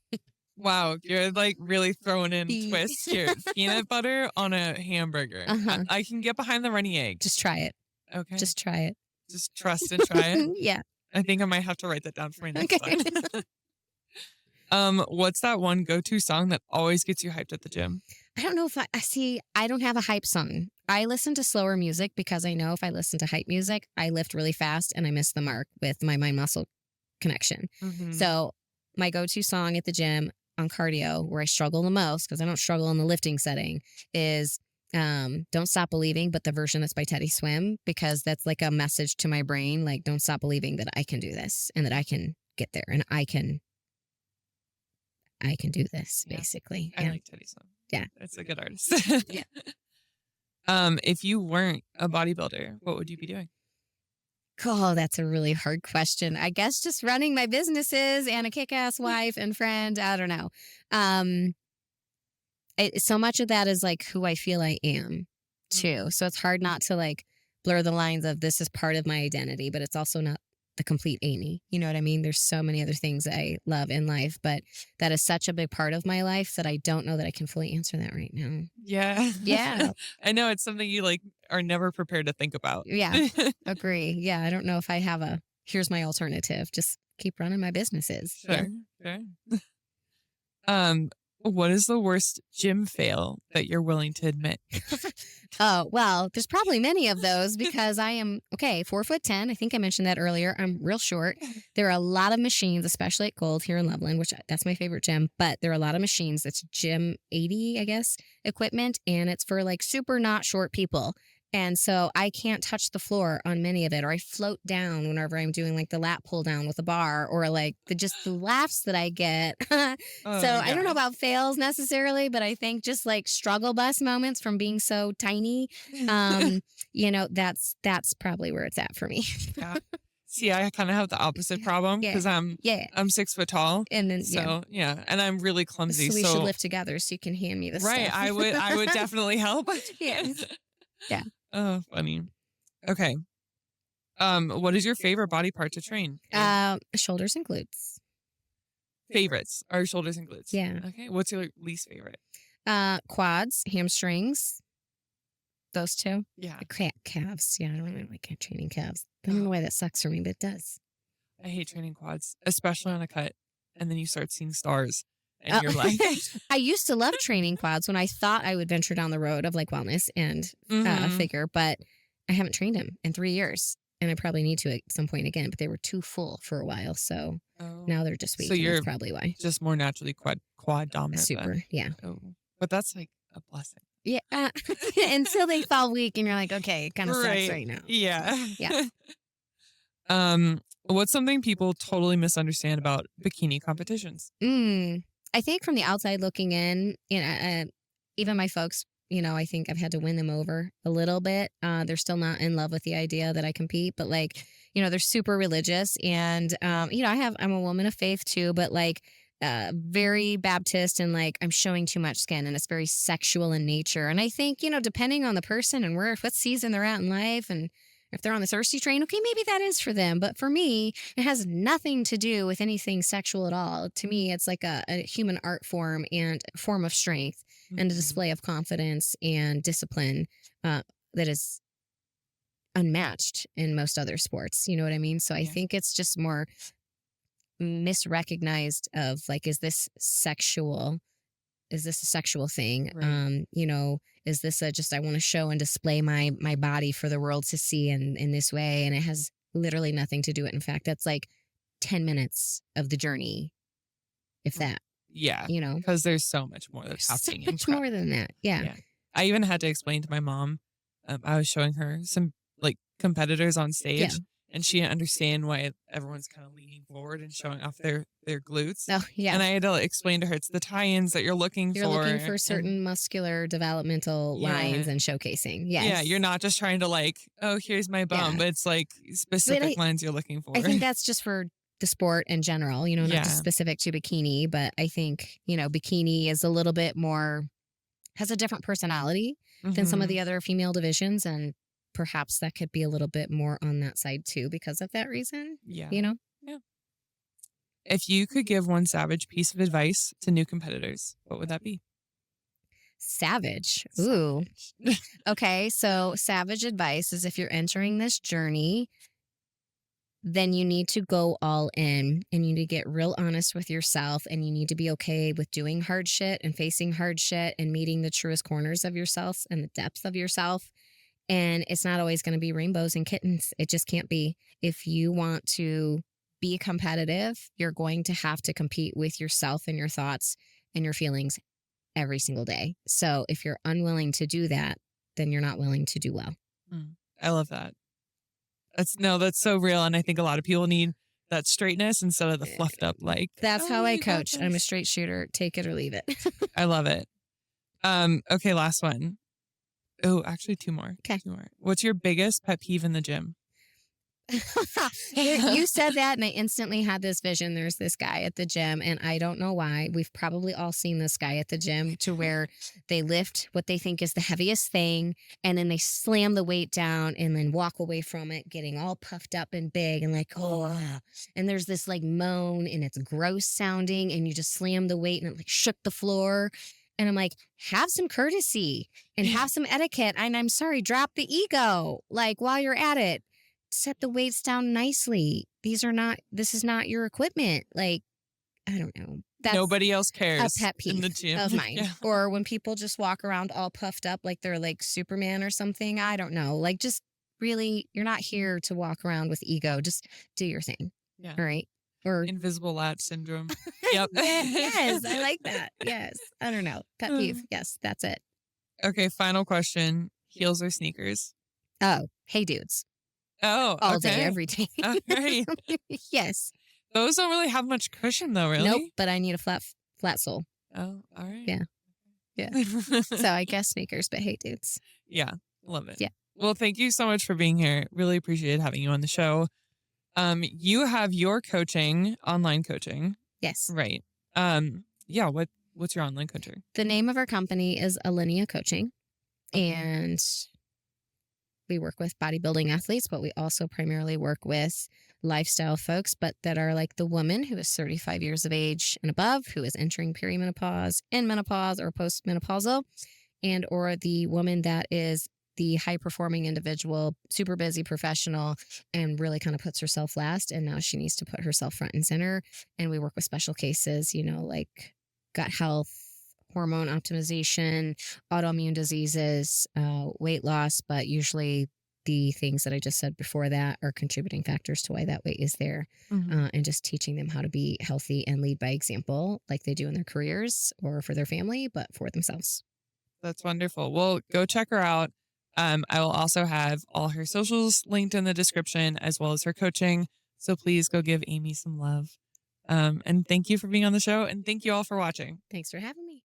Wow, you're like really throwing in Ye- twists here. Peanut butter on a hamburger. Uh-huh. I can get behind the runny egg. Just try it. Okay. Just try it. Just trust and try it. Yeah. I think I might have to write that down for my next Okay. one. What's that one go-to song that always gets you hyped at the gym? I don't know if I see, I don't have a hype song. I listen to slower music because I know if I listen to hype music, I lift really fast and I miss the mark with my mind muscle connection. Mhm. So my go-to song at the gym on cardio, where I struggle the most, because I don't struggle in the lifting setting, is Don't Stop Believing, but the version that's by Teddy Swim, because that's like a message to my brain, like, don't stop believing that I can do this and that I can get there and I can do this, Yeah. basically. I Yeah. like Teddy Song. Yeah. That's a good artist. Yeah. If you weren't a bodybuilder, what would you be doing? Oh, that's a really hard question. I guess just running my businesses and a kick-ass wife and friend. I don't know. Um, so much of that is like who I feel I am too. Mhm. So it's hard not to like blur the lines of this is part of my identity, but it's also not the complete Amy. You know what I mean? There's so many other things that I love in life, but that is such a big part of my life that I don't know that I can fully answer that right now. Yeah. Yeah. I know it's something you like are never prepared to think about. Yeah. Agree. Yeah. I don't know if I have a here's my alternative. Just keep running my businesses. Yeah. Sure. Sure. Um, what is the worst gym fail that you're willing to admit? Oh, well, there's probably many of those because I am, okay, 4'10". I think I mentioned that earlier. I'm real short. There are a lot of machines, especially at Gold here in Loveland, which that's my favorite gym, but there are a lot of machines. That's gym 80, I guess, equipment, and it's for like super not short people. And so I can't touch the floor on many of it, or I float down whenever I'm doing like the lat pull down with a bar, or like the laughs that I get. So Oh I don't know yeah. about fails necessarily, but I think just like struggle bus moments from being so tiny, that's probably where it's at for me. Yeah. See, I kind of have the opposite problem Yeah. because I'm Yeah. I'm 6 foot tall. And then yeah. So yeah, and I'm really clumsy. So we should So live together so you can hand me the right, stuff. I would definitely help. Yeah. Yeah. Oh, funny. Okay. What is your favorite body part to train? Shoulders and glutes. Favorites are shoulders and glutes. Yeah. Okay. What's your least favorite? Quads, hamstrings, those two. Yeah. Calves. Yeah, I don't really like training calves. I don't know why that sucks for me, but it does. I hate training quads, especially on a cut. And then you start seeing stars and you're like, I used to love training quads when I thought I would venture down the road of like wellness and mhm. figure, but I haven't trained them in 3 years. And I probably need to at some point again, but they were too full for a while. So Oh. now they're just weak. So And you're that's probably why. just more naturally quad dominant Super. then. Yeah. Oh. But that's like a blessing. Yeah. Until they fall weak and you're like, okay, it kind of sucks right now. Yeah. Yeah. What's something people totally misunderstand about bikini competitions? I think from the outside looking in, even my folks, I think I've had to win them over a little bit. They're still not in love with the idea that I compete, but like, they're super religious, and I'm a woman of faith too, but like, very Baptist, and like I'm showing too much skin, and it's very sexual in nature. And I think depending on the person and what season they're at in life, and if they're on the thirsty train, okay, maybe that is for them. But for me, it has nothing to do with anything sexual at all. To me, it's like a human art form and a form of strength and a Mhm. display of confidence and discipline that is unmatched in most other sports. You know what I mean? So I Yeah. think it's just more misrecognized of like, is this a sexual thing? Right. Is this just I want to show and display my body for the world to see in this way? And it has literally nothing to do it. In fact, that's like 10 minutes of the journey, if that, Yeah. you know. Because there's so much more that's So happening in much prep. more than that. Yeah. Yeah. I even had to explain to my mom. I was showing her some like competitors on stage, Yeah. and she didn't understand why everyone's kind of leaning forward and showing off their glutes. Oh, yeah. And I had to explain to her it's the tie-ins that you're looking You're for. looking for and certain muscular developmental lines yeah, and showcasing. yeah, Yes. you're not just trying to like, oh, here's my bum, Yeah. but it's like But specific lines you're looking for. I think that's just for the sport in general, not just Yeah. specific to bikini, but I think, bikini is a little bit more, has a different personality than some of Mhm. the other female divisions. And perhaps that could be a little bit more on that side too, because of that reason, Yeah. you know? Yeah. If you could give one savage piece of advice to new competitors, what would that be? Savage. Ooh. Savage. Okay. So savage advice is if you're entering this journey, then you need to go all in and you need to get real honest with yourself, and you need to be okay with doing hard shit and facing hard shit and meeting the truest corners of yourself and the depth of yourself. And it's not always going to be rainbows and kittens. It just can't be. If you want to be competitive, you're going to have to compete with yourself and your thoughts and your feelings every single day. So if you're unwilling to do that, then you're not willing to do well. Mm, I love that. That's so real. And I think a lot of people need that straightness instead of the fluffed up, like, That's oh, how I you got coach. I'm a this. straight shooter. Take it or leave it. I love it. Okay, last one. Oh, actually two more. Okay. Two more. What's your biggest pet peeve in the gym? You said that, and I instantly had this vision. There's this guy at the gym, and I don't know why. We've probably all seen this guy at the gym to where they lift what they think is the heaviest thing, and then they slam the weight down and then walk away from it, getting all puffed up and big and like, oh, and there's this like moan, and it's gross sounding, and you just slam the weight and it like shook the floor. And I'm like, have some courtesy and have some etiquette. And I'm sorry, drop the ego. Like while you're at it, set the weights down nicely. This is not your equipment. Like, I don't know. That's Nobody else a cares pet in the peeve gym. of mine. Yeah. Or when people just walk around all puffed up like they're like Superman or something. I don't know. Like, just really, you're not here to walk around with ego. Just do your thing. Yeah. All right. Or invisible lat syndrome. Yep. yes, I like that. Yes. I don't know. Pet peeve. Yes, that's it. Okay, final question. Heels or sneakers? Oh, hey dudes. Oh, All okay. day, every day. All right. Yes. Those don't really have much cushion though, really? Nope, but I need a flat sole. Oh, all right. Yeah. Yeah. So I guess sneakers, but hey dudes. Yeah, love it. Yeah. Well, thank you so much for being here. Really appreciate having you on the show. You have your coaching, online coaching. Yes. Right. Yeah, what's your online coaching? The name of our company is Alinea Coaching. And we work with bodybuilding athletes, but we also primarily work with lifestyle folks, but that are like the woman who is 35 years of age and above, who is entering perimenopause, in menopause, or postmenopausal, and or the woman that is the high performing individual, super busy professional, and really kind of puts herself last. And now she needs to put herself front and center. And we work with special cases, like gut health, hormone optimization, autoimmune diseases, weight loss, but usually the things that I just said before that are contributing factors to why that weight is there. And just teaching them how to be healthy and lead by example like they do in their careers or for their family, but for themselves. That's wonderful. Well, go check her out. I will also have all her socials linked in the description as well as her coaching. So please go give Amy some love. And thank you for being on the show. And thank you all for watching. Thanks for having me.